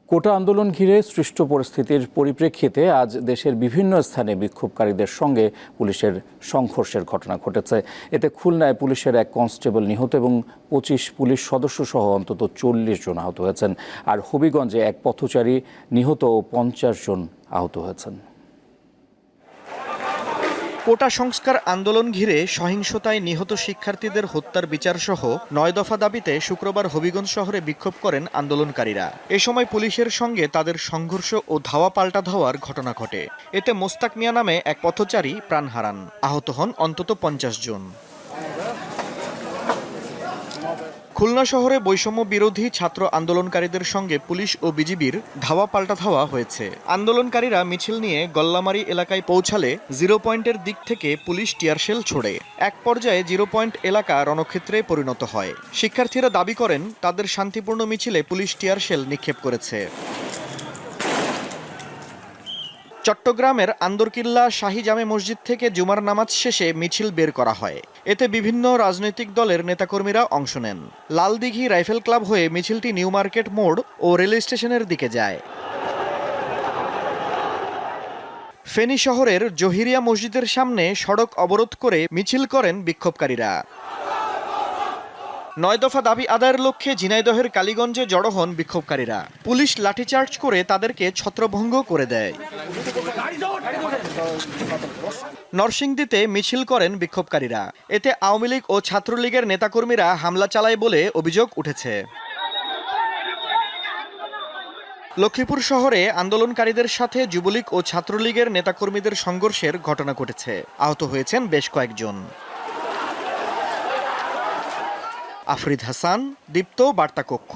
কোটা আন্দোলন ঘিরে সৃষ্ট পরিস্থিতির পরিপ্রেক্ষিতে আজ দেশের বিভিন্ন স্থানে বিক্ষোভকারীদের সঙ্গে পুলিশের সংঘর্ষের ঘটনা ঘটেছে। এতে খুলনায় পুলিশের এক কনস্টেবল নিহত এবং ২৫ পুলিশ সদস্য সহ অন্তত ৪০ জন আহত হয়েছেন। আর হবিগঞ্জে এক পথচারী নিহত ও ৫০ জন আহত হয়েছেন। কোটা সংস্কার আন্দোলন ঘিরে সহিংসতায় নিহত শিক্ষার্থীদের হত্যার বিচারসহ ৯ দফা দাবিতে শুক্রবার হবিগঞ্জ শহরে বিক্ষোভ করেন আন্দোলনকারীরা। এ সময় পুলিশের সঙ্গে তাদের সংঘর্ষ ও ধাওয়া পাল্টা ধাওয়ার ঘটনা ঘটে। এতে মোস্তাক মিয়া নামে এক পথচারী প্রাণ হারান। আহত হন অন্তত ৫০ জন। খুলনা শহরে বৈষম্য বিরোধী ছাত্র আন্দোলনকারীদের সঙ্গে পুলিশ ও বিজিবির ধাওয়া পাল্টা ধাওয়া হয়েছে। আন্দোলনকারীরা মিছিল নিয়ে গল্লামারি এলাকায় পৌঁছালে জিরো পয়েন্টের দিক থেকে পুলিশ টিয়ারশেল ছোড়ে। এক পর্যায়ে জিরো পয়েন্ট এলাকা রণক্ষেত্রে পরিণত হয়। শিক্ষার্থীরা দাবি করেন তাদের শান্তিপূর্ণ মিছিলে পুলিশ টিয়ারশেল নিক্ষেপ করেছে। চট্টগ্রামের আন্দরকিল্লা শাহী জামে মসজিদ থেকে জুমার নামাজ শেষে মিছিল বের করা হয়। এতে বিভিন্ন রাজনৈতিক দলের নেতাকর্মীরা অংশ নেন। লালদিঘি রাইফেল ক্লাব হয়ে মিছিলটি নিউ মার্কেট মোড় ও রেল স্টেশনের দিকে যায়। ফেনী শহরের জহিরিয়া মসজিদের সামনে সড়ক অবরোধ করে মিছিল করেন বিক্ষোভকারীরা। ৯ দফা দাবি আদায়ের লক্ষ্যে ঝিনাইদহের কালীগঞ্জে জড়ো হন বিক্ষোভকারীরা। পুলিশ লাঠিচার্জ করে তাদেরকে ছত্রভঙ্গ করে দেয়। নরসিংদীতে মিছিল করেন বিক্ষোভকারীরা। এতে আওয়ামী লীগ ও ছাত্রলীগের নেতাকর্মীরা হামলা চালায় বলে অভিযোগ উঠেছে। লক্ষ্মীপুর শহরে আন্দোলনকারীদের সাথে যুবলীগ ও ছাত্রলীগের নেতাকর্মীদের সংঘর্ষের ঘটনা ঘটেছে। আহত হয়েছেন বেশ কয়েকজন। আফরিদ হাসান, দীপ্ত বার্তা কক্ষ।